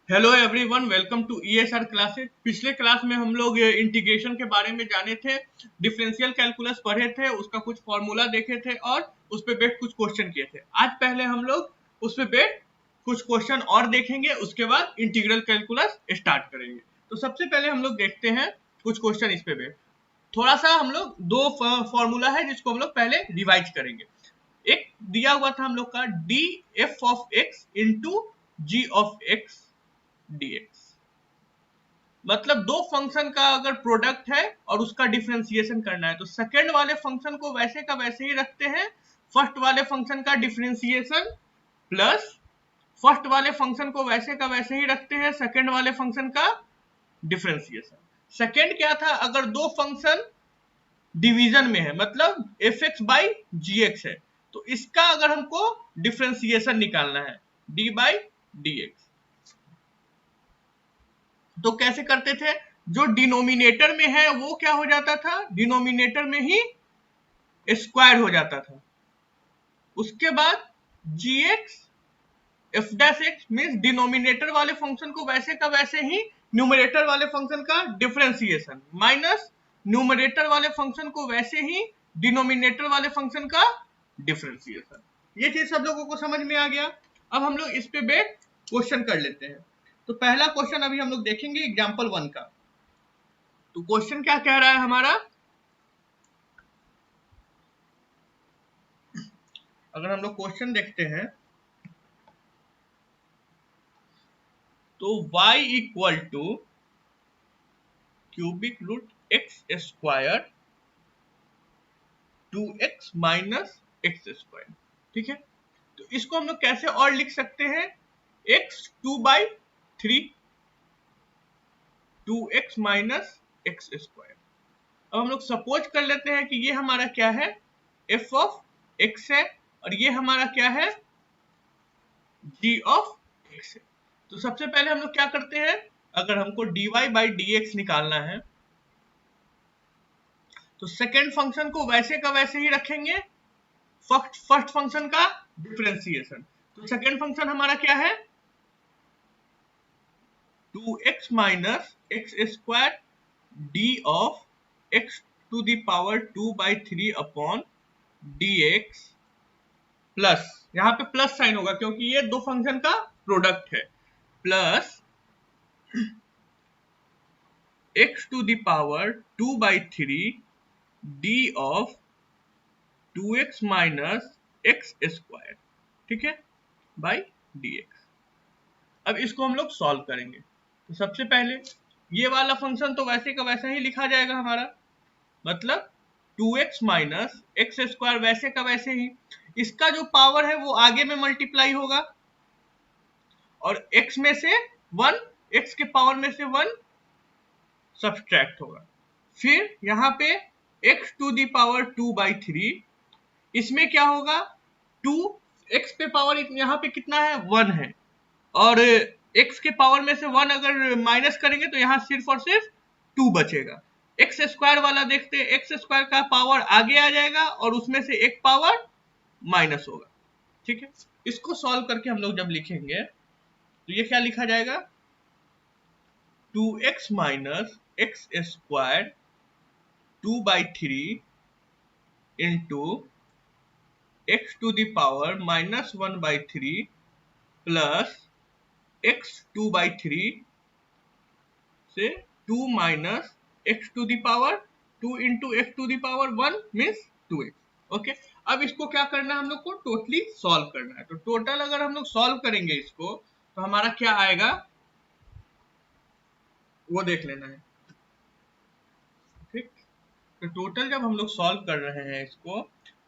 Hello everyone, welcome to ESR classes. पिछले class में हम लोग इंटीग्रेशन के बारे में जाने थे, डिफरेंशियल कैलकुलस पढ़े थे, उसका कुछ फॉर्मूला देखे थे और उस पे बेस्ड कुछ क्वेश्चन किए थे। आज पहले हम लोग उस पे बेस्ड कुछ क्वेश्चन और देखेंगे, उसके बाद इंटीग्रल कैलकुलस स्टार्ट करेंगे। तो सबसे पहले हम लोग देखते हैं कुछ क्वेश्चन इस पे बेस्ड। थोड़ा सा हम लोग दो फॉर्मूला है जिसको हम लोग पहले रिवाइज करेंगे। एक दिया हुआ था हम लोग का d f of x into g of x dx, मतलब दो फंक्शन का अगर प्रोडक्ट है और उसका डिफरेंशिएशन करना है तो सेकंड वाले फंक्शन को वैसे का वैसे ही रखते हैं, फर्स्ट वाले फंक्शन का डिफरेंशिएशन प्लस फर्स्ट वाले फंक्शन को वैसे का वैसे ही रखते हैं, सेकंड वाले फंक्शन का डिफरेंशिएशन। सेकंड क्या था, अगर दो फंक्शन डिवीजन में है, मतलब f x by g x है, तो इसका अगर हमको डिफरेंशिएशन निकालना है डी बाई डी एक्स, तो कैसे करते थे, जो डिनोमिनेटर में है वो क्या हो जाता था, डिनोमिनेटर में ही स्क्वायर हो जाता था। उसके बाद g x f dash x means denominator वाले फंक्शन को वैसे का वैसे ही न्यूमरेटर वाले फंक्शन का डिफरेंशिएशन माइनस न्यूमरेटर वाले फंक्शन को वैसे ही डिनोमिनेटर वाले फंक्शन का डिफरेंशिएशन। ये चीज सब लोगों को समझ में आ गया। अब हम लोग इस पे बेट क्वेश्चन कर लेते हैं। तो पहला क्वेश्चन अभी हम लोग देखेंगे एग्जाम्पल 1 का। तो क्वेश्चन क्या कह रहा है हमारा, अगर हम लोग क्वेश्चन देखते हैं तो y equal to cubic root x square 2x minus x square. ठीक है, तो इसको हम लोग कैसे और लिख सकते हैं, x 2/3 2x minus x square. अब हम लोग सपोज कर लेते हैं कि ये हमारा क्या है, f ऑफ x है और ये हमारा क्या है, g ऑफ x है। तो सबसे पहले हम लोग क्या करते हैं, अगर हमको dy बाई dx निकालना है तो सेकेंड फंक्शन को वैसे का वैसे ही रखेंगे, फर्स्ट फंक्शन का डिफरेंशिएशन। तो सेकेंड फंक्शन हमारा क्या है, 2x minus x square d of x to the power 2/3 upon dx plus, यहाँ पे प्लस साइन होगा क्योंकि ये दो फंक्शन का प्रोडक्ट है, plus x to the power 2/3 d of 2x minus x square, ठीक है, बाई dx। अब इसको हम लोग सॉल्व करेंगे। तो सबसे पहले ये वाला फंक्शन तो वैसे का वैसा ही लिखा जाएगा हमारा, मतलब 2x माइनस एक्स स्क्वायर वैसे का वैसे ही, इसका जो पावर है वो आगे में मल्टीप्लाई होगा और x में से 1, x के पावर में से 1 सब्सट्रैक्ट होगा। फिर यहाँ पे x टू दी पावर 2/3, इसमें क्या होगा, 2 x पे पावर यहाँ पे कितना है, 1 है, और x के पावर में से 1 अगर माइनस करेंगे तो यहाँ सिर्फ और सिर्फ 2 बचेगा। एक्स स्क्वायर वाला देखते हैं, एक्स स्क्वायर का पावर आगे आ जाएगा और उसमें से एक पावर माइनस होगा। ठीक है, इसको सॉल्व करके हम लोग जब लिखेंगे तो ये क्या लिखा जाएगा, 2x minus x square 2/3 into x to the power minus 1/3 plus x 2/3 से 2 minus x to the power 2 into x to the power 1 means 2x। Okay, अब इसको क्या करना है, हम लोग को टोटली सॉल्व करना है। तो टोटल अगर हम लोग सॉल्व करेंगे इसको तो हमारा क्या आएगा वो देख लेना है। ठीक, तो टोटल जब हम लोग सॉल्व कर रहे हैं इसको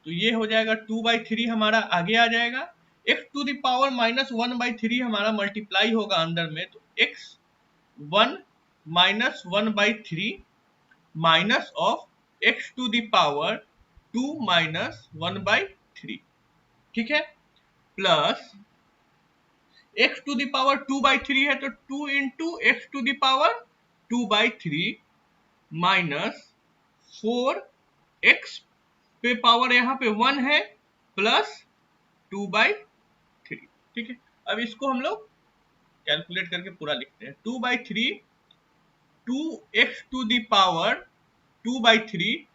तो ये हो जाएगा 2/3 हमारा आगे आ जाएगा, x to the power minus 1/3 हमारा मल्टीप्लाई होगा अंदर में, तो x 1 minus 1/3 minus of x to the power 2 minus 1/3, ठीक है, plus x to the power 2/3 है तो 2 into x to the power 2/3 minus 4x पे पावर यहाँ पे 1 है प्लस 2/3। ठीक है, अब इसको हम लोग कैलकुलेट करके पूरा लिखते हैं। 2/3 2x to the power 2/3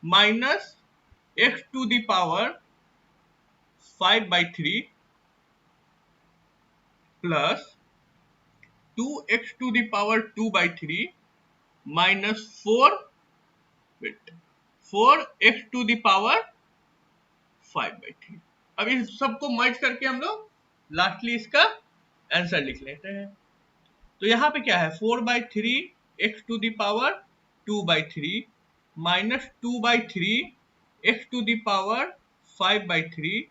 minus x to the power 5/3 plus 2x to the power 2/3 minus 4x to the power 5/3। अब इस सबको मर्ज करके हम लोग लास्टली इसका आंसर लिख लेते हैं। तो यहाँ पे क्या है 4/3 x to the power 2/3 minus 2/3 x to the power 5/3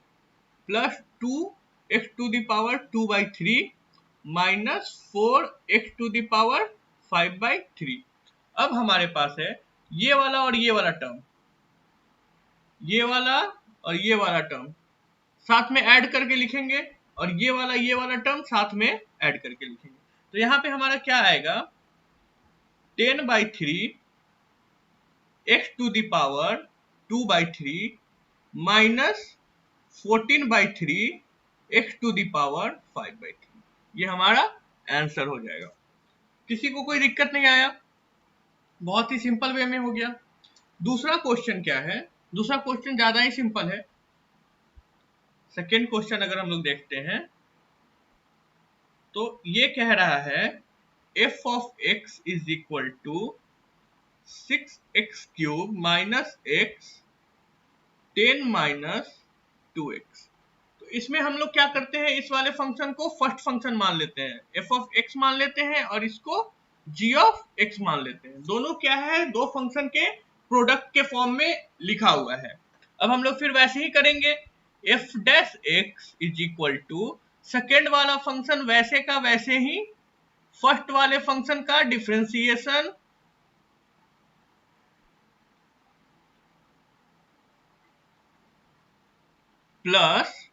plus 2x to the power 2/3 minus 4x to the power 5/3। अब हमारे पास है ये वाला और ये वाला टर्म, ये वाला और ये वाला टर्म साथ में ऐड करके लिखेंगे और ये वाला टर्म साथ में ऐड करके लिखेंगे। तो यहाँ पे हमारा क्या आएगा 10/3 x to the power 2/3 minus 14/3 x to the power 5/3। ये हमारा आंसर हो जाएगा। किसी को कोई दिक्कत नहीं आया? बहुत ही सिंपल वे में हो गया। दूसरा क्वेश्चन क्या है? दूसरा क्वेश्चन ज्यादा ही सिंपल है। सेकेंड क्वेश्चन अगर हम लोग देखते हैं तो ये कह रहा है f of x is equal to 6x cube minus x 10 minus 2x। तो इसमें हम लोग क्या करते हैं, इस वाले फंक्शन को फर्स्ट फंक्शन मान लेते हैं, f of x मान लेते हैं और इसको g of x मान लेते हैं। दोनों क्या है, दो फंक्शन के प्रोडक्ट के फॉर्म में लिखा हुआ है। अब हम लोग फिर वैसे ही करेंगे, f dash x is equal to second वाला फंक्शन वैसे का वैसे ही फर्स्ट वाले फंक्शन का डिफरेंशिएशन प्लस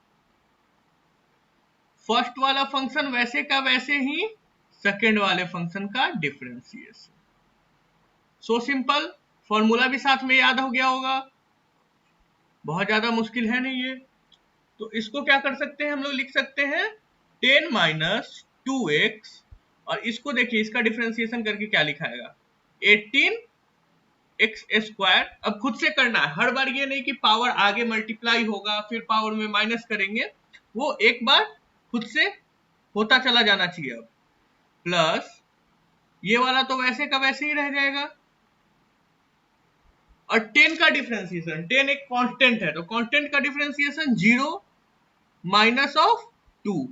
फर्स्ट वाला फंक्शन वैसे का वैसे ही सेकेंड वाले फंक्शन का डिफरेंशिएशन। सो सिंपल, फॉर्मूला भी साथ में याद हो गया होगा, बहुत ज्यादा मुश्किल है नहीं ये। तो इसको क्या कर सकते हैं हम लोग, लिख सकते हैं 10 माइनस 2x और इसको देखिए इसका डिफरेंशिएशन करके क्या लिखाएगा 18x²। अब खुद से करना है, हर बार ये नहीं कि पावर आगे मल्टीप्लाई होगा फिर पावर में माइनस करेंगे, वो एक बार खुद से होता चला जाना चाहिए। अब प्लस ये वाला तो वैसे का वैसे ही रह जाएगा और 10 का डिफरेंशिएशन, 10 एक कांस्टेंट है तो कांस्टेंट का डिफरेंशिएशन 0 माइनस ऑफ 2,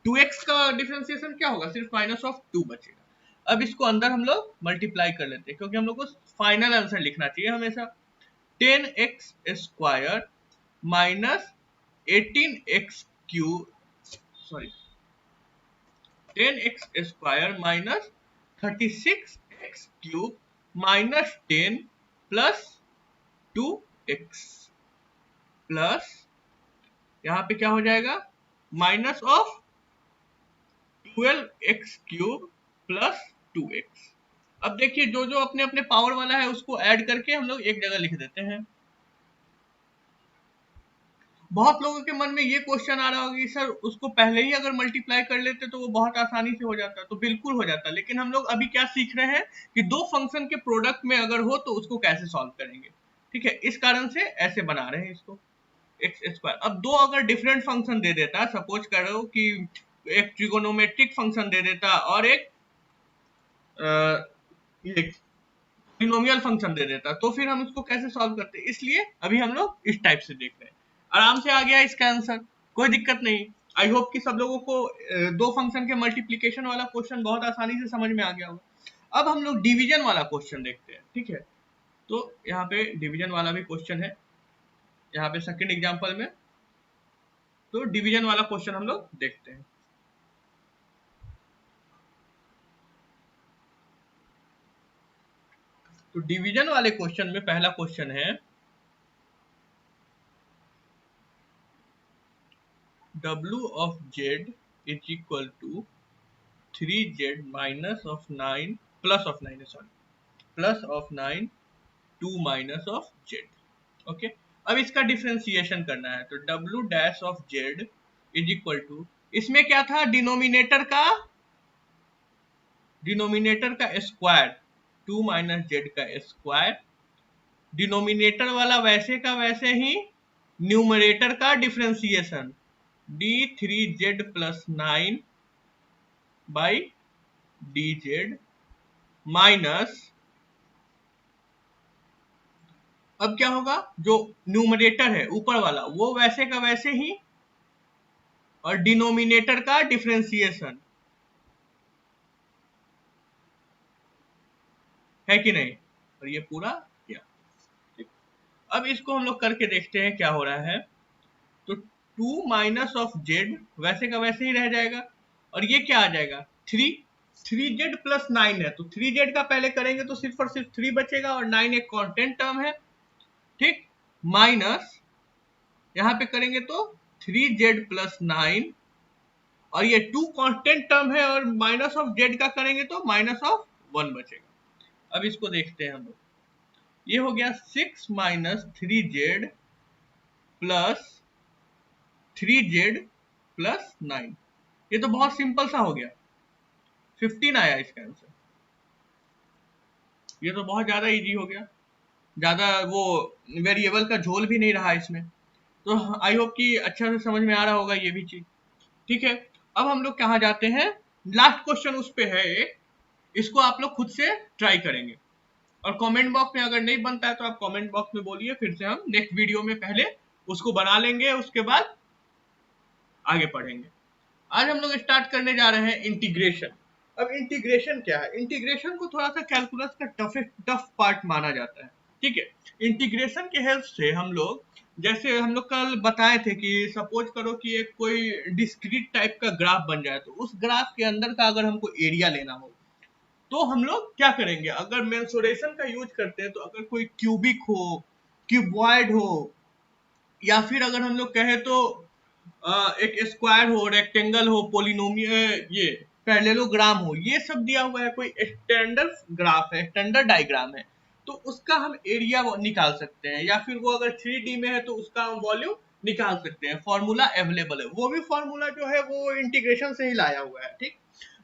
2x का डिफरेंशिएशन क्या होगा, सिर्फ माइनस ऑफ 2 बचेगा। अब इसको अंदर हम लोग मल्टीप्लाई कर लेते हैं क्योंकि हम लोग को फाइनल आंसर लिखना चाहिए हमेशा। 10x² minus 10x² minus 36x³ minus 10 plus 2x plus यहाँ पे क्या हो जाएगा minus of 12x³ plus 2x। अब देखिए जो जो अपने अपने पावर वाला है उसको ऐड करके हम लोग एक जगह लिख देते हैं। बहुत लोगों के मन में ये क्वेश्चन आ रहा होगा कि सर उसको पहले ही अगर मल्टीप्लाई कर लेते तो वो बहुत आसानी से हो जाता। तो बिल्कुल हो जाता, लेकिन हम लोग अभी क्या सीख रहे हैं कि दो फंक्शन के प्रोडक्ट में अगर हो तो उसको कैसे सॉल्व करेंगे, ठीक है, इस कारण से ऐसे बना रहे हैं इसको x²। अब दो अगर डिफरेंट फंक्शन दे देता, सपोज करो कि एक ट्रिगोनोमेट्रिक फंक्शन दे देता और एक पॉलिनोमियल फंक्शन दे देता, तो फिर हम इसको कैसे सॉल्व करते। इसलिए अभी हम लोग इस टाइप से देख रहे हैं। आराम से आ गया इसका आंसर, कोई दिक्कत नहीं। आई होप कि सब लोगों को दो फंक्शन के मल्टीप्लिकेशन वाला क्वेश्चन बहुत आसानी से समझ में आ गया होगा। अब हम लोग डिवीजन वाला क्वेश्चन देखते हैं, ठीक है। तो यहाँ पे डिवीजन वाला भी क्वेश्चन है, यहाँ पे सेकंड एग्जांपल में। तो डिवीजन वाला क्वेश्चन हम लोग देखते हैं। तो डिवीजन वाले क्वेश्चन में पहला क्वेश्चन है W of z is equal to 3z minus of 9 plus of 9 plus of 9 2 minus of z। Okay, अब इसका डिफरेंशिएशन करना है तो W dash of z is equal to इसमें क्या था, डिनोमिनेटर का स्क्वायर, 2 माइनस जेड का स्क्वायर, डिनोमिनेटर वाला वैसे का वैसे ही, न्यूमरेटर का differentiation d3z+9 by dz minus, अब क्या होगा, जो न्यूमरेटर है ऊपर वाला वो वैसे का वैसे ही, और डिनोमिनेटर का डिफरेंशिएशन, है कि नहीं, और ये पूरा किया। ठीक। अब इसको हम लोग करके देखते हैं क्या हो रहा है। तो 2 माइनस ऑफ जेड वैसे का वैसे ही रह जाएगा, और ये क्या आ जाएगा, 3z+9 है, तो 3z का पहले करेंगे तो सिर्फ और सिर्फ 3 बचेगा, और 9 एक कांस्टेंट टर्म है। ठीक, माइनस यहाँ पे करेंगे तो 3z+9, और ये 2 कांस्टेंट टर्म है, और माइनस ऑफ जेड का करेंगे तो -1 बचेगा। अब इसको देखते हैं हम लोग, ये हो गया 6 माइनस 3z प्लस 3z+9, ये तो बहुत सिंपल सा हो गया, 15 आया इसका आंसर। ये तो बहुत ज्यादा इजी हो गया, ज्यादा वो वेरिएबल का झोल भी नहीं रहा इसमें। तो आई होप कि अच्छा से समझ में आ रहा होगा ये भी चीज। ठीक है, अब हम लोग कहाँ जाते हैं, लास्ट क्वेश्चन उस पे है एक, इसको आप लोग खुद से ट्राई करेंगे, और कमेंट बॉक्स में अगर नहीं बनता है तो आप कमेंट बॉक्स में बोलिए, फिर से हम नेक्स्ट वीडियो में पहले उसको बना लेंगे, उसके बाद आगे पढ़ेंगे। आज हम लोग स्टार्ट करने जा रहे हैं इंटीग्रेशन। अब इंटीग्रेशन क्या है, इंटीग्रेशन को थोड़ा सा कैलकुलस का टफ पार्ट माना जाता है। ठीक है, इंटीग्रेशन के हेल्प से हम लोग, जैसे हम लोग कल बताए थे कि सपोज करो कि एक कोई डिस्क्रीट टाइप का ग्राफ बन जाए, तो उस ग्राफ के अंदर का अगर हमको एरिया लेना हो तो हम लोग क्या करेंगे, अगर मेंसुरेशन का यूज करते हैं तो अगर कोई क्यूबिक हो, क्यूबॉइड हो, या फिर अगर हम लोग कहें तो एक स्क्वायर हो, रेक्टेंगल हो, पोलिनोमियल, ये पैरेललोग्राम हो, ये सब दिया हुआ है, कोई स्टैंडर्ड ग्राफ है, स्टैंडर्ड डायग्राम है, तो उसका हम एरिया निकाल सकते हैं, या फिर वो अगर 3D में है तो उसका हम वॉल्यूम निकाल सकते हैं। फॉर्मूला अवेलेबल है, वो भी फॉर्मूला जो है वो इंटीग्रेशन से ही लाया हुआ है। ठीक,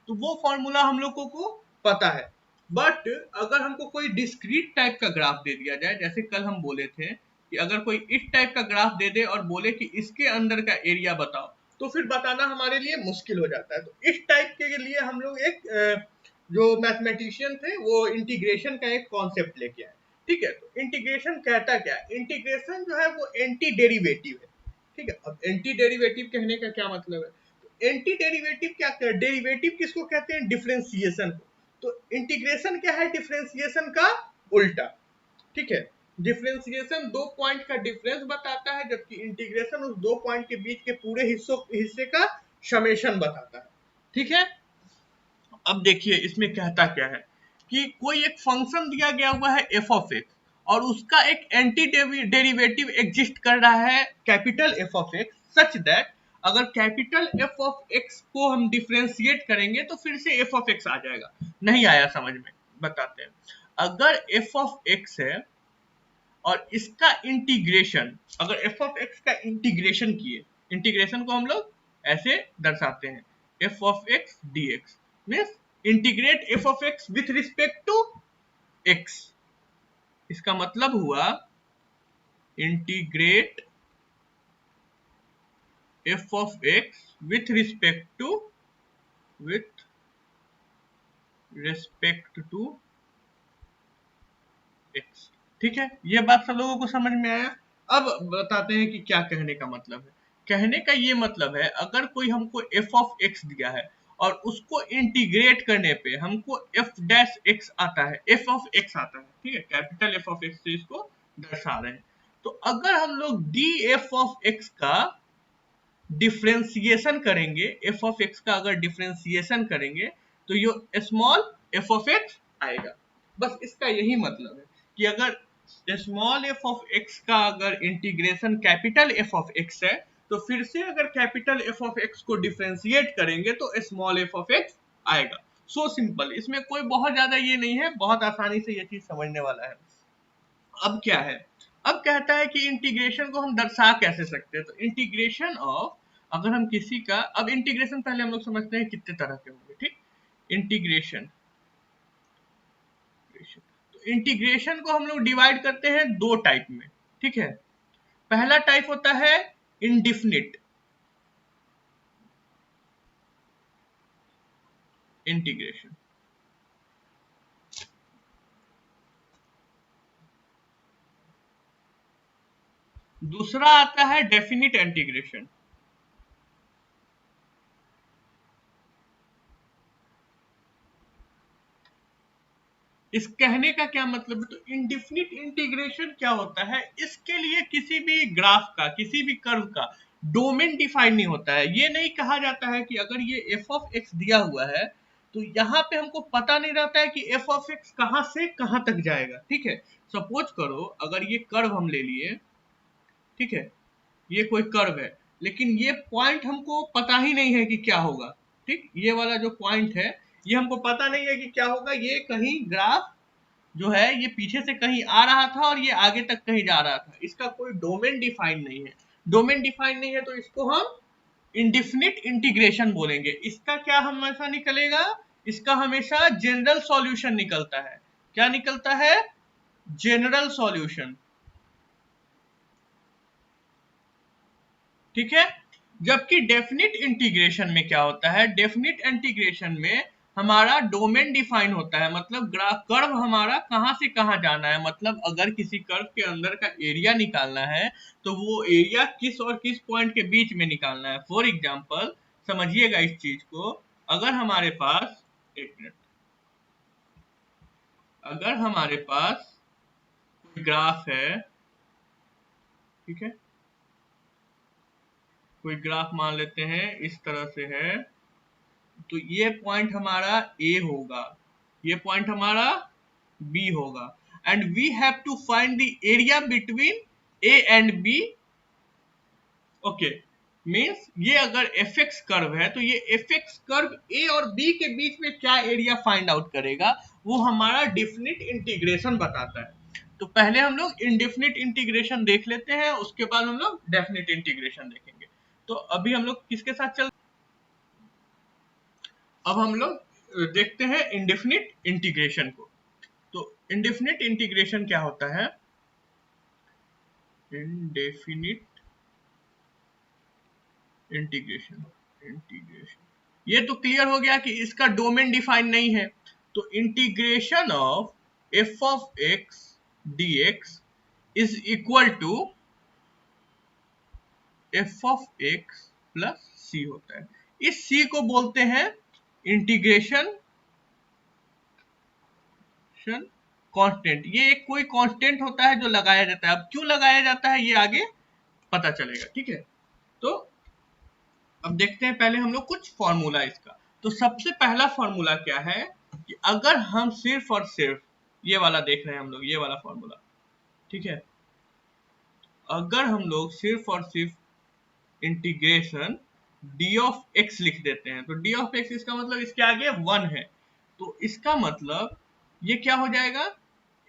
तो वो फॉर्मूला हम लोगों को पता है। बट अगर हमको कोई डिस्क्रीट टाइप का ग्राफ दे दिया जाए, जैसे कल हम बोले थे कि अगर कोई इस टाइप का ग्राफ दे दे और बोले कि इसके अंदर का एरिया बताओ, तो फिर बताना हमारे लिए मुश्किल हो जाता है। तो इस टाइप के लिए हम लोग एक जो मैथमेटिशियन थे वो इंटीग्रेशन का एक कॉन्सेप्ट लेके आए। ठीक है, तो इंटीग्रेशन कहता क्या है, इंटीग्रेशन जो है वो एंटी डेरिवेटिव है। ठीक है, अब एंटी डेरिवेटिव कहने का क्या मतलब है, तो एंटी डेरिवेटिव क्या, डेरिवेटिव किसको कहते हैं, डिफरेंशिएशन को। तो इंटीग्रेशन क्या है, डिफरेंशिएशन का उल्टा। ठीक है, डिफरेंशिएशन दो पॉइंट का डिफरेंस बताता है, जबकि इंटीग्रेशन उस दो पॉइंट के बीच के पूरे हिस्से का समेशन बताता है। ठीक है, अब देखिए इसमें कहता क्या है कि कोई एक फंक्शन दिया गया हुआ है एफ ऑफ एक्स, और उसका एक एंटी डेरिवेटिव एग्जिस्ट कर रहा है capital F of x, such that अगर कैपिटल एफ ऑफ एक्स को हम डिफरेंशिएट करेंगे तो फिर से एफ ऑफ एक्स आ जाएगा। नहीं आया समझ में, बताते हैं। अगर एफ ऑफ एक्स है और इसका इंटीग्रेशन, अगर एफ ऑफ एक्स का इंटीग्रेशन किए, इंटीग्रेशन को हम लोग ऐसे दर्शाते हैं, f of x d x means integrate f of x with respect to x. इसका मतलब हुआ integrate f of x with respect to x. ठीक है, ये बात सब लोगों को समझ में आया। अब बताते हैं कि क्या कहने का मतलब है। कहने का ये मतलब है, अगर कोई हमको एफ ऑफ एक्स दिया है और उसको इंटीग्रेट करने पे हमको एफ डैश एक्स आता है, एफ ऑफ एक्स आता है, ठीक है, कैपिटल एफ ऑफ एक्स से इसको दर्शा रहे हैं, तो अगर हम लोग डी एफ ऑफ एक्स का डिफरेंशिएशन करेंगे, एफ ऑफ एक्स का अगर डिफरेंशिएशन करेंगे तो ये स्मॉल एफ ऑफ एक्स आएगा। बस इसका यही मतलब है कि अगर स्मॉल एफ ऑफ एक्स का अगर integration capital F of x है, तो फिर से अगर कैपिटल एफ ऑफ एक्स को डिफरेंशिएट करेंगे तो स्मॉल एफ ऑफ एक्स आएगा। सो सिंपल, इसमें कोई बहुत ज्यादा ये नहीं है, बहुत आसानी से ये चीज समझने वाला है। अब क्या है, अब कहता है कि इंटीग्रेशन को हम दर्शा कैसे सकते हैं, तो इंटीग्रेशन ऑफ, अगर हम किसी का, अब इंटीग्रेशन पहले हम लोग समझते हैं कितने तरह के होंगे, ठीक। इंटीग्रेशन, तो इंटीग्रेशन को हम लोग डिवाइड करते हैं दो टाइप में, ठीक है। पहला टाइप होता है इंडिफिनिट इंटीग्रेशन, दूसरा आता है डेफिनिट इंटीग्रेशन। इस कहने का क्या मतलब है, तो इंडिफिनिट इंटीग्रेशन क्या होता है, इसके लिए किसी भी ग्राफ का, किसी भी कर्व का डोमेन डिफाइन नहीं होता है। ये नहीं कहा जाता है कि अगर ये एफ ऑफ एक्स दिया हुआ है तो यहाँ पे हमको पता नहीं रहता है कि एफ ऑफ एक्स कहाँ से कहाँ तक जाएगा, ठीक है। सपोज करो अगर ये कर्व हम ले लिए, ठीक है, ये कोई कर्व है, लेकिन ये पॉइंट हमको पता ही नहीं है कि क्या होगा, ठीक। ये वाला जो पॉइंट है ये हमको पता नहीं है कि क्या होगा, ये कहीं ग्राफ जो है ये पीछे से कहीं आ रहा था और ये आगे तक कहीं जा रहा था, इसका कोई डोमेन डिफाइन नहीं है। डोमेन डिफाइन नहीं है तो इसको हम इंडिफिनिट इंटीग्रेशन बोलेंगे। इसका क्या हमेशा निकलेगा, इसका हमेशा जनरल सॉल्यूशन निकलता है। क्या निकलता है, जनरल सॉल्यूशन, ठीक है। जबकि डेफिनिट इंटीग्रेशन में क्या होता है, डेफिनिट इंटीग्रेशन में हमारा डोमेन डिफाइन होता है, मतलब ग्राफ कर्व हमारा कहां से कहां जाना है, मतलब अगर किसी कर्व के अंदर का एरिया निकालना है तो वो एरिया किस और किस पॉइंट के बीच में निकालना है। फॉर एग्जांपल समझिएगा इस चीज को, अगर हमारे पास, एक मिनट, अगर हमारे पास कोई ग्राफ है, ठीक है, कोई ग्राफ मान लेते हैं इस तरह से है, तो ये पॉइंट हमारा ए होगा, ये पॉइंट हमारा बी होगा, and we have to find the area between a and b. Okay, means ये अगर एफ एक्स कर्व है तो ये एफ एक्स कर्व ए और बी के बीच में क्या एरिया फाइंड आउट करेगा, वो हमारा डिफिनिट इंटीग्रेशन बताता है। तो पहले हम लोग इंडिफिनिट इंटीग्रेशन देख लेते हैं, उसके बाद हम लोग डेफिनिट इंटीग्रेशन देखेंगे। तो अभी हम लोग किसके साथ चल, अब हम लोग देखते हैं इंडेफिनिट इंटीग्रेशन को। तो इंडेफिनिट इंटीग्रेशन क्या होता है, इंडेफिनिट इंटीग्रेशन, इंटीग्रेशन ये तो क्लियर हो गया कि इसका डोमेन डिफाइन नहीं है। तो integration of f of x dx is equal to f of x plus c होता है। इस सी को बोलते हैं इंटीग्रेशन कांस्टेंट। ये एक कोई कांस्टेंट होता है जो लगाया जाता है, अब क्यों लगाया जाता है ये आगे पता चलेगा, ठीक है। तो अब देखते हैं पहले हम लोग कुछ फॉर्मूला इसका। तो सबसे पहला फॉर्मूला क्या है कि अगर हम सिर्फ और सिर्फ ये वाला देख रहे हैं हम लोग, ये वाला फॉर्मूला, ठीक है, अगर हम लोग सिर्फ और सिर्फ इंटीग्रेशन डी ऑफ एक्स लिख देते हैं, तो डी ऑफ एक्स इसका मतलब इसके आगे 1 है, तो इसका मतलब ये क्या हो जाएगा,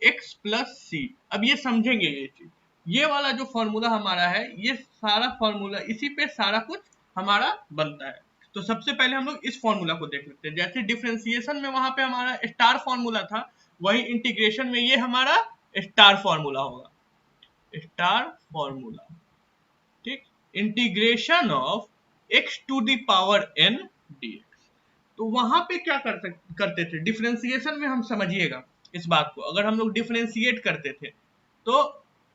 x प्लस सी। अब ये समझेंगे ये चीज, ये वाला जो फॉर्मूला हमारा है, ये सारा फॉर्मूला इसी पे सारा कुछ हमारा बनता है। तो सबसे पहले हम लोग इस फॉर्मूला को देख लेते हैं। जैसे डिफरेंशिएशन में वहां पे हमारा स्टार फॉर्मूला था, वही इंटीग्रेशन में ये हमारा स्टार फॉर्मूला होगा, स्टार फॉर्मूला, ठीक। Integration of x to the power n dx। तो वहां पे क्या करते थे डिफरेंशिएशन में, हम समझिएगा इस बात को, अगर हम लोग डिफरेंशिएट करते थे तो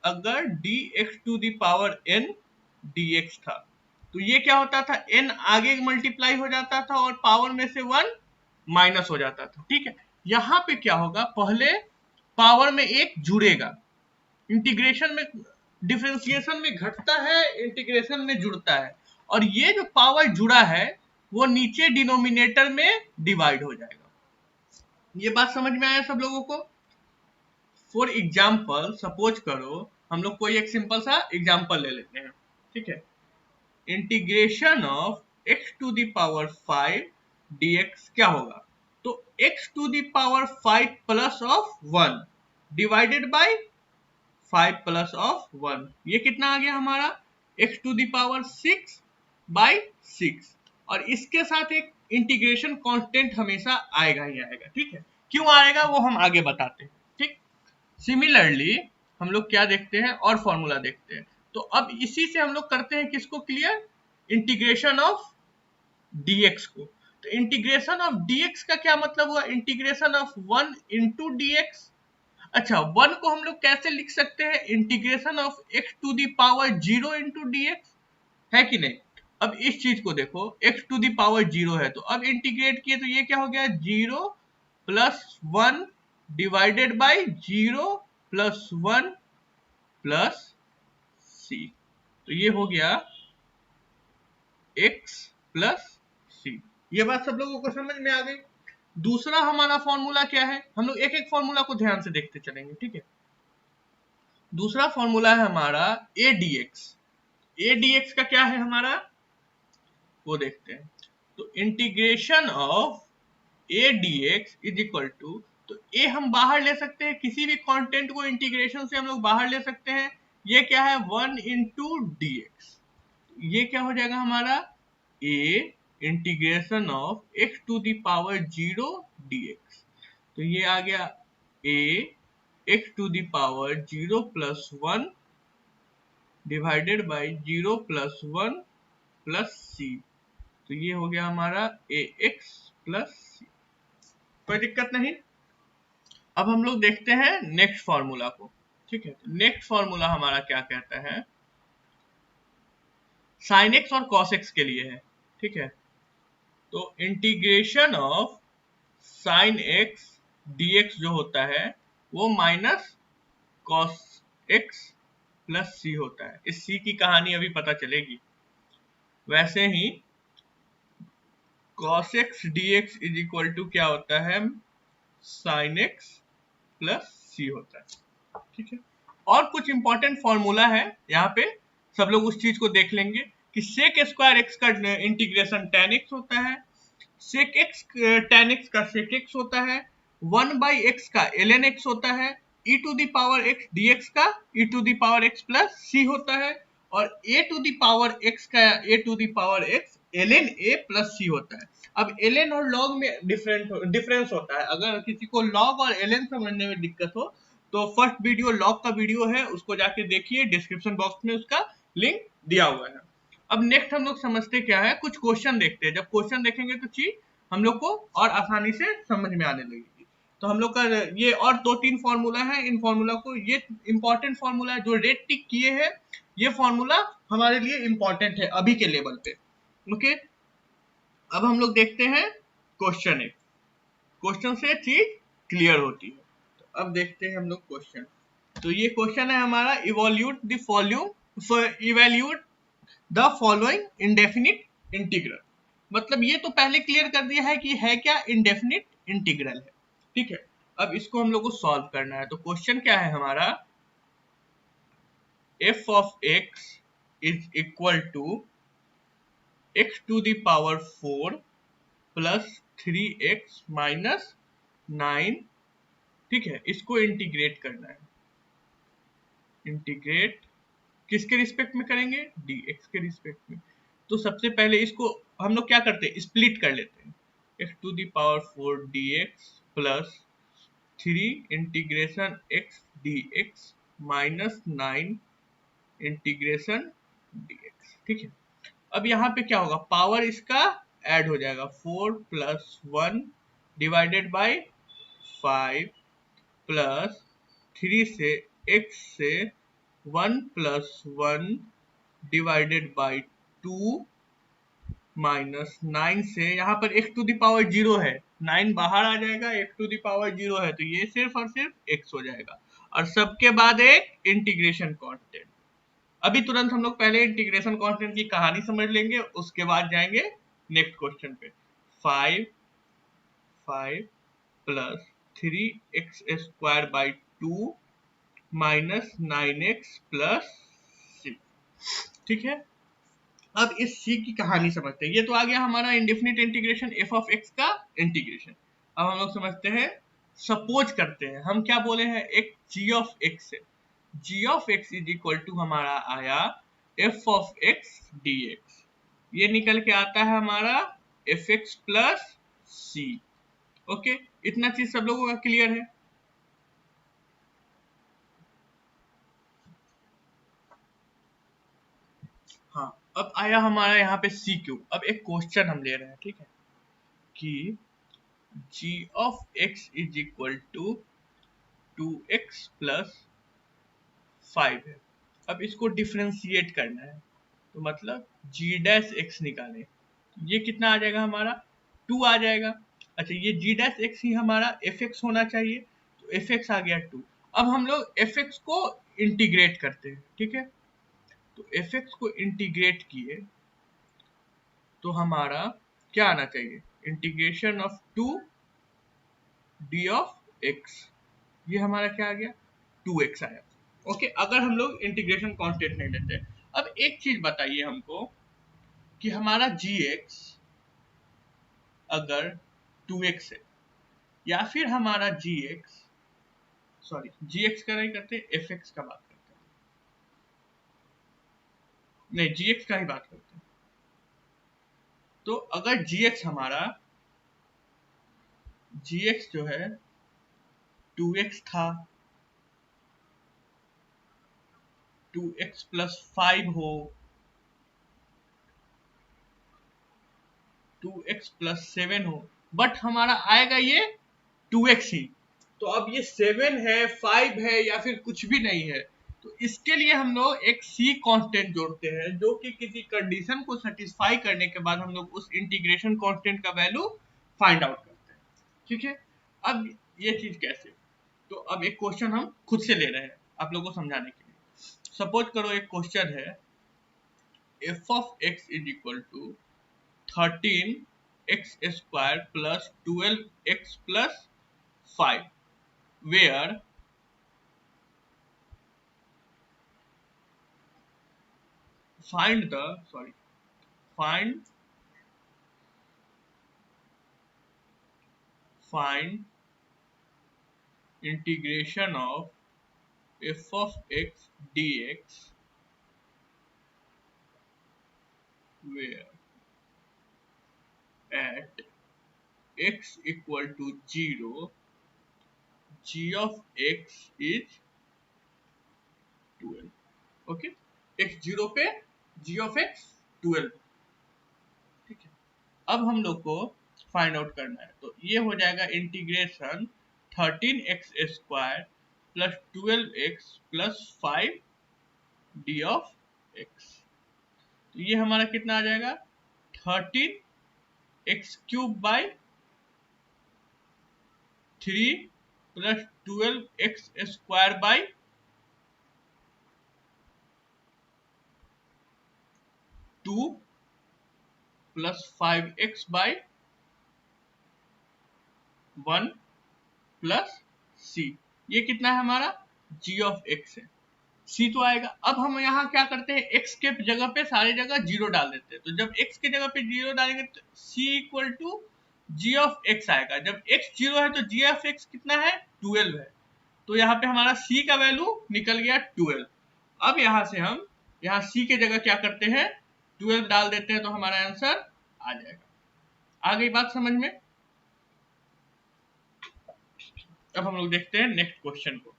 अगर dx to the power n dx था तो ये क्या होता था, n आगे मल्टीप्लाई हो जाता था और पावर में से 1 माइनस हो जाता था, ठीक है। यहाँ पे क्या होगा, पहले पावर में एक जुड़ेगा, इंटीग्रेशन में, डिफरेंशिएशन में घटता है, इंटीग्रेशन में जुड़ता है, और ये जो पावर जुड़ा है वो नीचे डिनोमिनेटर में डिवाइड हो जाएगा। ये बात समझ में आया सब लोगों को। फॉर एग्जाम्पल सपोज करो हम लोग कोई एक सिंपल सा एग्जाम्पल ले लेते हैं, ठीक है। Integration of x to the power 5 dx क्या होगा, तो x to the power 5 plus of 1 divided by 5 plus of 1, ये कितना आ गया हमारा, x to the power 6 by 6 और इसके साथ एक इंटीग्रेशन कांस्टेंट हमेशा आएगा ही आएगा। ठीक है, क्यों आएगा वो हम आगे बताते हैं। ठीक, सिमिलरली हम लोग क्या देखते हैं और फॉर्मूला देखते हैं। तो अब इसी से हम लोग करते हैं किसको क्लियर, इंटीग्रेशन ऑफ dx को। तो इंटीग्रेशन ऑफ dx का क्या मतलब हुआ, इंटीग्रेशन ऑफ 1 इंटू dx। अच्छा, 1 को हम लोग कैसे लिख सकते हैं, integration of x to the power 0 into dx, है कि नहीं। अब इस चीज को देखो, x टू द पावर 0 है तो अब इंटीग्रेट किए तो ये क्या हो गया, 0 plus 1 divided by 0 plus 1 plus c। तो ये हो गया x प्लस c। ये बात सब लोगों को समझ में आ गई। दूसरा हमारा फॉर्मूला क्या है, हम लोग एक एक फॉर्मूला को ध्यान से देखते चलेंगे। ठीक है, दूसरा फॉर्मूला है हमारा a dx। a dx का क्या है हमारा, वो देखते हैं। तो integration of a dx is equal to, तो a हम बाहर ले सकते हैं, किसी भी कांस्टेंट को इंटीग्रेशन से हम लोग बाहर ले सकते हैं। ये क्या है, 1 इंटू डी एक्स। ये क्या हो जाएगा हमारा, a integration of x to the power 0 dx। तो ये आ गया a x to the power 0 plus 1 divided by 0 plus 1 plus c। तो ये हो गया हमारा ax प्लस c। कोई दिक्कत नहीं। अब हम लोग देखते हैं नेक्स्ट फॉर्मूला को। ठीक है, नेक्स्ट फॉर्मूला हमारा क्या कहता है, साइन एक्स और कॉस एक्स के लिए है। ठीक है, तो integration of sine x dx जो होता है वो minus cos x plus c होता है। इस सी की कहानी अभी पता चलेगी। वैसे ही cos x dx is equal to क्या होता है, sin x प्लस सी होता है। ठीक है, और कुछ इंपॉर्टेंट फॉर्मूला है यहाँ पे, सब लोग उस चीज को देख लेंगे कि sec स्क्वायर x का इंटीग्रेशन tan x होता है, sec x tan x का sec x होता है, 1 बाई x का ln x होता है, e to the power x dx का e to the power x plus c होता है, और a to the power x का a to the power x ln a plus c होता है। अब ln और log में डिफरेंस होता है। अगर किसी को log और ln समझने में दिक्कत हो तो फर्स्ट वीडियो log का वीडियो है, उसको जाके देखिए, डिस्क्रिप्शन बॉक्स में उसका लिंक दिया हुआ है। अब नेक्स्ट हम लोग समझते क्या है, कुछ क्वेश्चन देखते हैं। जब क्वेश्चन देखेंगे तो चीज हम लोग को और आसानी से समझ में आने लगेगी। तो हम लोग का ये और 2-3 फॉर्मूला है, इन फॉर्मूला को, ये इंपॉर्टेंट फॉर्मूला है जो रेड टिक किए हैं, ये फॉर्मूला हमारे लिए इंपॉर्टेंट है अभी के लेवल पे। ओके, अब हम लोग देखते हैं क्वेश्चन एक, क्वेश्चन से चीज क्लियर होती है। तो अब देखते हैं हम लोग क्वेश्चन। तो ये क्वेश्चन है हमारा, evaluate the following indefinite integral. मतलब ये तो पहले क्लियर कर दिया है कि है क्या, इंडेफिनिट इंटीग्रल है। ठीक है, अब इसको हम लोग को सॉल्व करना है। तो क्वेश्चन क्या है हमारा, f of x is equal to x to the power 4 plus 3x minus 9। ठीक है, इसको इंटीग्रेट करना है। इंटीग्रेट किसके रिस्पेक्ट में करेंगे, dx के रिस्पेक्ट में। तो सबसे पहले इसको हम लोग क्या करते हैं, स्प्लिट कर लेते हैं। x to the power 4 dx plus 3 integration x dx minus 9 integration dx। ठीक है, अब यहाँ पे क्या होगा, पावर इसका ऐड हो जाएगा, 4 प्लस 1 डिवाइडेड बाई 5 प्लस 3 से x से 1 प्लस 1 डिवाइडेड बाई 2 माइनस 9 से, यहाँ पर x टू द पावर 0 है, 9 बाहर आ जाएगा, x टू द पावर 0 है तो ये सिर्फ और सिर्फ x हो जाएगा, और सबके बाद एक इंटीग्रेशन कांस्टेंट। अभी तुरंत हम लोग पहले इंटीग्रेशन कांस्टेंट की कहानी समझ लेंगे, उसके बाद जाएंगे नेक्स्ट क्वेश्चन पे। 5 plus 3x square by 2 minus 9x plus 6। ठीक है, अब इस c की कहानी समझते हैं। ये तो आ गया हमारा indefinite integration f of x का इंटीग्रेशन। अब हम लोग समझते हैं, सपोज करते हैं, हम क्या बोले हैं, एक g ऑफ x है, g of x is equal to हमारा आया f ऑफ x dx। ये निकल के आता है हमारा एफ एक्स प्लस सी। ओके, इतना चीज सब लोगों का क्लियर है। हाँ, अब आया हमारा यहाँ पे सी क्यूब। अब एक क्वेश्चन हम ले रहे हैं, ठीक है, कि g of x is equal to 2x plus 5 है। अब इसको डिफरेंशिएट करना है, तो मतलब g डैश x निकालें, ये कितना आ जाएगा हमारा 2 आ जाएगा। अच्छा, ये g डैश x ही हमारा fx होना चाहिए, तो fx आ गया 2। अब हम लोग fx को इंटीग्रेट करते हैं, ठीक है, तो fx को इंटीग्रेट किए तो हमारा क्या आना चाहिए, integration of 2 D of x, ये हमारा क्या आ गया 2x आया। ओके, अगर हम लोग इंटीग्रेशन कांस्टेंट नहीं लेते। अब एक चीज बताइए हमको कि हमारा gx अगर 2x है, या फिर हमारा gx, सॉरी gx का नहीं करते, fx का बात करते हैं, नहीं gx का ही बात करते हैं। तो अगर gx जो है 2x था, 2x प्लस 5 हो, 2x प्लस 7 हो, बट हमारा आएगा ये 2x ही। तो अब ये 7 है, 5 है, या फिर कुछ भी नहीं है, तो इसके लिए हम लोग एक सी कांस्टेंट जोड़ते हैं, जो कि किसी कंडीशन को सेटिस्फाई करने के बाद हम लोग उस इंटीग्रेशन कांस्टेंट का वैल्यू फाइंड आउट करते हैं, ठीक है। अब ये चीज कैसे, तो अब एक क्वेश्चन हम खुद से ले रहे हैं आप लोगों को समझाने के लिए। सपोज करो एक क्वेश्चन है, f of x is equal to 13x square plus 12x plus 5, where find the find find integration of f of x dx, where at x equal to 0 g of x is 12। Okay, x 0 पे g of x 12, ठीक है। अब हम लोग को find out करना है, तो ये हो जाएगा integration 13x square plus 12x plus 5 D of x। तो ये हमारा कितना आ जाएगा 13x cube by 3 plus 12x square by 2 plus 5x by 1 plus c। ये कितना है हमारा g ऑफ x है, c तो आएगा। अब हम यहाँ क्या करते हैं, x के जगह पे सारी जगह जीरो डाल देते हैं, तो जब x के जगह पे जीरो डालेंगे तो c equal to g of x आएगा। जब x जीरो है तो g ऑफ x कितना है 12 है, तो यहाँ पे हमारा c का वैल्यू निकल गया 12। अब यहाँ से हम यहाँ c के जगह क्या करते हैं 12 डाल देते हैं, तो हमारा आंसर आ जाएगा। आ गई बात समझ में। अब हम लोग देखते हैं नेक्स्ट क्वेश्चन को।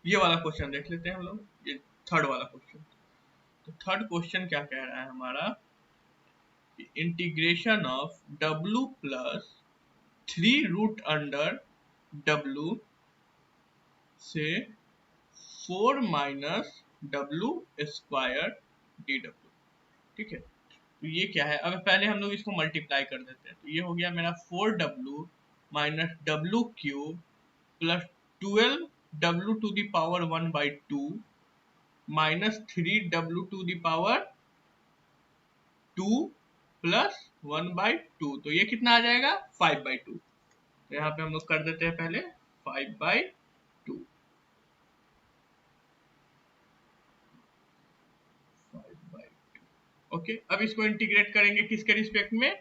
ये वाला क्वेश्चन देख लेते हैं हम लोग, ये थर्ड वाला क्वेश्चन। तो थर्ड क्वेश्चन क्या कह रहा है हमारा, integration of w plus 3 root under w से 4 माइनस w स्क्वायर डी डब्ल्यू, ठीक है। तो ये क्या है, अब पहले हम लोग इसको मल्टीप्लाई कर देते हैं, तो ये हो गया मेरा 4w माइनस डब्ल्यू cube plus 12 w to the power 1 by 2 minus 3 w to the power 2 plus 1 by 2, तो ये कितना आ जाएगा 5 बाई 2। तो यहाँ पे हम लोग कर देते हैं पहले 5 बाई 2, 5 बाई 2। ओके, अब इसको इंटीग्रेट करेंगे किसके रिस्पेक्ट में,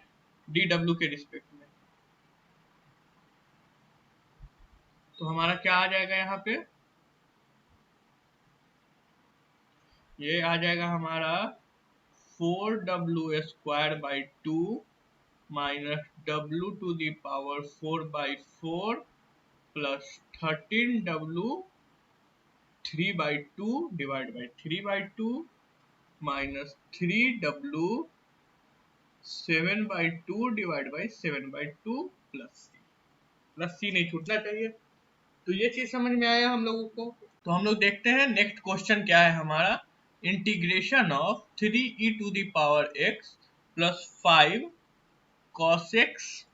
डी डब्ल्यू के रिस्पेक्ट में। तो हमारा क्या आ जाएगा यहाँ पे ये आ जाएगा हमारा 4w² 2 minus w⁴ plus 13w⁴ divide by 3/2 minus 3w⁴ divide by 7/2 plus c नहीं छूटना चाहिए। तो ये चीज समझ में आया हम लोगों को। तो हम लोग देखते हैं नेक्स्ट क्वेश्चन क्या है हमारा। Integration of 3e⁻x plus 5 cos x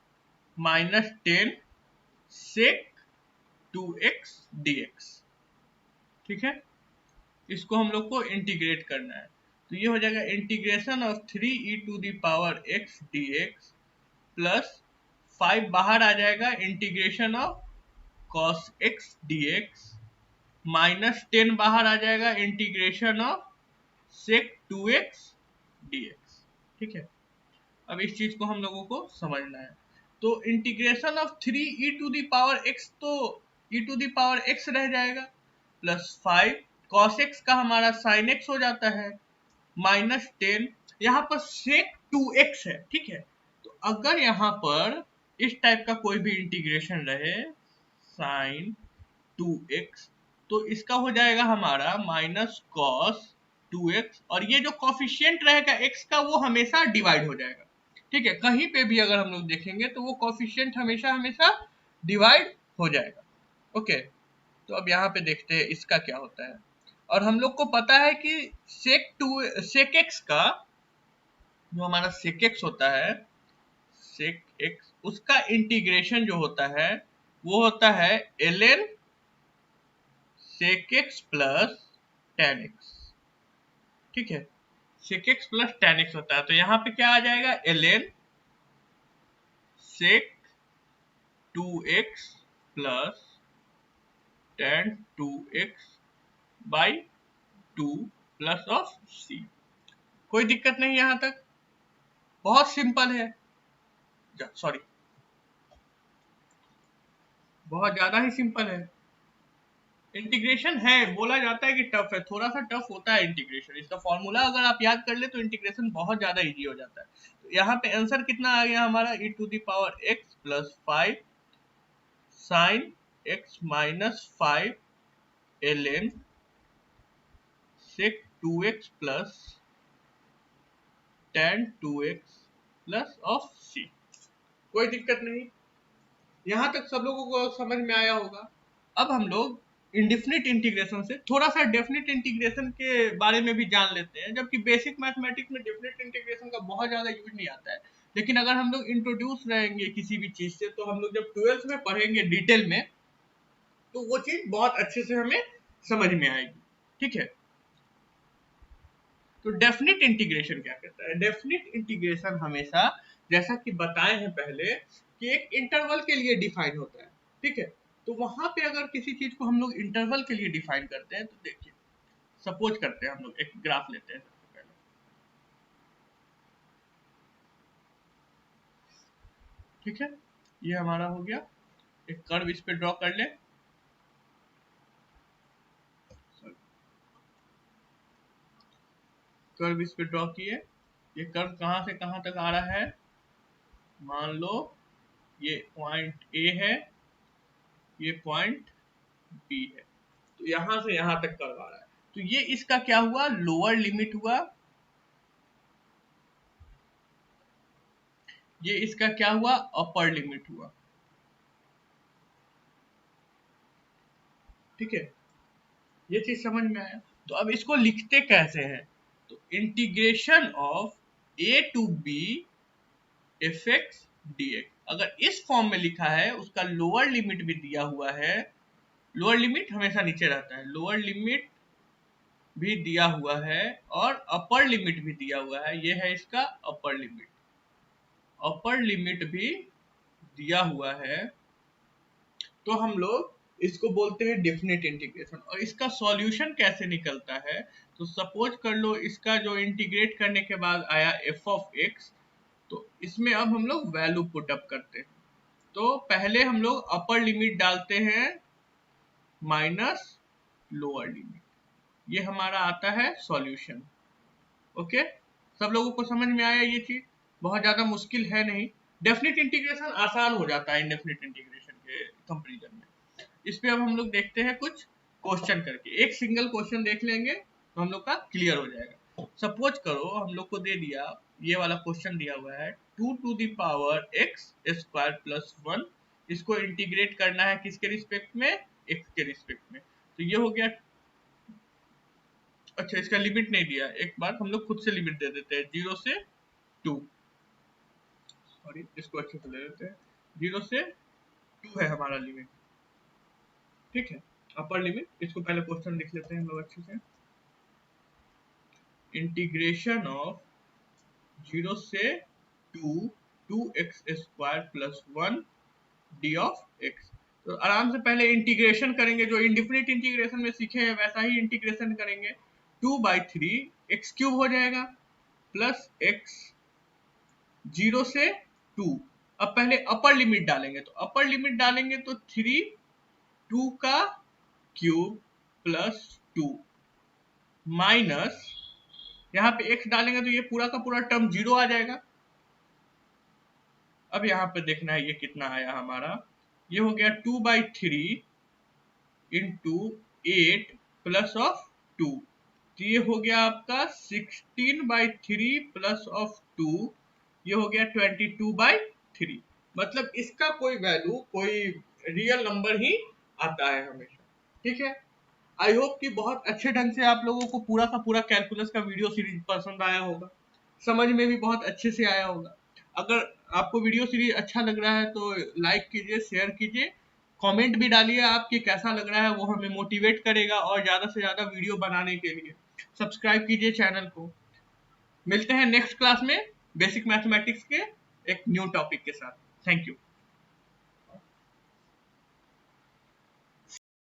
minus 10 sec 2x dx। ठीक है, इसको हम लोग को इंटीग्रेट करना है। तो ये हो जाएगा integration of 3e⁻x dx plus 5 बाहर आ जाएगा, integration of cos x dx minus 10 बाहर आ जाएगा, integration of sec 2x dx। ठीक है, अब इस चीज को हम लोगों को समझना है। तो इंटीग्रेशन ऑफ 3e⁻x तो e⁻x रह जाएगा, प्लस 5 cos x का हमारा sin x हो जाता है, माइनस 10 यहाँ पर sec 2x है। ठीक है, तो अगर यहाँ पर इस टाइप का कोई भी इंटीग्रेशन रहे sin 2x तो इसका हो जाएगा हमारा माइनस cos 2x, और ये जो कॉफिशिएंट रहेगा x का वो हमेशा डिवाइड हो जाएगा। ठीक है, कहीं पे भी अगर हम लोग देखेंगे तो वो कॉफिशिएंट हमेशा हमेशा डिवाइड हो जाएगा। ओके, तो अब यहाँ पे देखते हैं इसका क्या होता है। और हम लोग को पता है कि sec x का जो हमारा sec x होता है, sec x उसका इंटीग्रेशन जो होता है वो होता है ln sec x plus tan x। ठीक है, sec x plus tan x होता है, तो यहाँ पे क्या आ जाएगा ln sec 2x plus tan 2x by 2 plus of c। कोई दिक्कत नहीं यहाँ तक, बहुत सिंपल है, सॉरी बहुत ज्यादा ही सिंपल है। इंटीग्रेशन है, बोला जाता है कि टफ है, थोड़ा सा टफ होता है इंटीग्रेशन। इसका फॉर्मूला अगर आप याद कर ले तो इंटीग्रेशन बहुत ज्यादा इजी हो जाता है। तो यहाँ पे आंसर कितना आ गया हमारा e⁻x plus 5 sin x minus 5 ln sec 2x plus tan 2x plus of c। कोई दिक्कत नहीं, यहाँ तक सब लोगों को समझ में आया होगा। अब हम लोग इंडेफिनिट इंटीग्रेशन से थोड़ा सा डेफिनिट इंटीग्रेशन के बारे में भी जान लेते हैं, जबकि बेसिक मैथमेटिक्स में डेफिनिट इंटीग्रेशन का बहुत ज्यादा यूज नहीं आता है। लेकिन अगर हम लोग इंट्रोड्यूस रहेंगे किसी भी चीज से, तो हम लोग जब 12th में पढ़ेंगे डिटेल में तो वो चीज बहुत अच्छे से हमें समझ में आएगी। ठीक है, तो डेफिनिट इंटीग्रेशन क्या कहता है। डेफिनिट इंटीग्रेशन हमेशा, जैसा कि बताए हैं पहले, कि एक इंटरवल के लिए डिफाइन होता है। ठीक है, तो वहां पे अगर किसी चीज को हम लोग इंटरवल के लिए डिफाइन करते हैं, तो देखिए सपोज करते हैं हम लोग एक ग्राफ लेते हैं सबसे पहले। ठीक है, ये हमारा हो गया, एक कर्व इस पे ड्रॉ कर ले। कर्व इस पे ड्रॉ किए, ये कर्व कहां से कहां तक आ रहा है, मान लो ये पॉइंट ए है, ये पॉइंट बी है, तो यहां से यहां तक कर्व आ रहा है। तो ये इसका क्या हुआ, लोअर लिमिट हुआ, ये इसका क्या हुआ, अपर लिमिट हुआ। ठीक है, ये चीज समझ में आया। तो अब इसको लिखते कैसे हैं, तो integration of a to b fx dx। अगर इस फॉर्म में लिखा है, उसका लोअर लिमिट भी दिया हुआ है, लोअर लिमिट हमेशा नीचे रहता है, लोअर लिमिट भी दिया हुआ है और अपर लिमिट भी दिया हुआ है, ये है इसका अपर लिमिट, अपर लिमिट भी दिया हुआ है। तो हम लोग इसको बोलते हैं डेफिनेट इंटीग्रेशन। और इसका सॉल्यूशन कैसे निकलता है, तो सपोज कर लो इसका जो इंटीग्रेट करने के बाद आया f ऑफ x, तो इसमें अब हम लोग वैल्यू पुट अप करते हैं। तो पहले हम लोग अपर लिमिट डालते हैं माइनस लोअर लिमिट, ये हमारा आता है सॉल्यूशन। ओके, सब लोगों को समझ में आया ये चीज? बहुत ज्यादा मुश्किल है नहीं, डेफिनेट इंटीग्रेशन आसान हो जाता है इंडेफिनिट इंटीग्रेशन के कंपेरिजन में। इस पे अब हम लोग देखते हैं कुछ क्वेश्चन करके, एक सिंगल क्वेश्चन देख लेंगे तो हम लोग का क्लियर हो जाएगा। सपोज करो हम लोग को दे दिया, ये वाला क्वेश्चन दिया हुआ है 2 to the power x square plus 1, इसको इंटीग्रेट करना है किसके रिस्पेक्ट में? x के रिस्पेक्ट में। तो ये हो गया, अच्छा इसका लिमिट नहीं दिया, एक बार हम लोग खुद से लिमिट दे देते हैं 0 से 2, सॉरी इसको अच्छे से ले लेते हैं, 0 से 2 है हमारा लिमिट, ठीक है, अपर लिमिट। इसको पहले क्वेश्चन लिख लेते हैं हम लोग अच्छे से, इंटीग्रेशन ऑफ 0 से 2 2x square plus 1 D of x। तो आराम से पहले इंटीग्रेशन करेंगे, जो इंडिफिनिट इंटीग्रेशन में सीखे हैं वैसा ही इंटीग्रेशन करेंगे। 2/3 x क्यूब हो जाएगा प्लस x 0 से 2। अब पहले अपर लिमिट डालेंगे, तो अपर लिमिट डालेंगे तो 3 2 का क्यूब प्लस 2 माइनस, यहाँ पे x डालेंगे तो ये पूरा का पूरा टर्म 0 आ जाएगा। अब यहाँ पे देखना है ये कितना आया हमारा, ये हो गया 2/3 इंटू 8 प्लस ऑफ 2, तो ये हो गया आपका 16/3 प्लस ऑफ 2, ये हो गया 22/3। मतलब इसका कोई वैल्यू, कोई रियल नंबर ही आता है हमेशा, ठीक है। आई होप कि बहुत अच्छे ढंग से आप लोगों को पूरा का पूरा कैलकुलस का वीडियो सीरीज पसंद आया होगा, समझ में भी बहुत अच्छे से आया होगा। अगर आपको वीडियो सीरीज अच्छा लग रहा है तो लाइक कीजिए, शेयर कीजिए, कमेंट भी डालिए आपकी कैसा लग रहा है, वो हमें मोटिवेट करेगा और ज़्यादा से ज़्यादा वीडियो बनाने के लिए। सब्सक्राइब कीजिए चैनल को। मिलते हैं नेक्स्ट क्लास में बेसिक मैथमेटिक्स के एक न्यू टॉपिक के साथ। Thank you.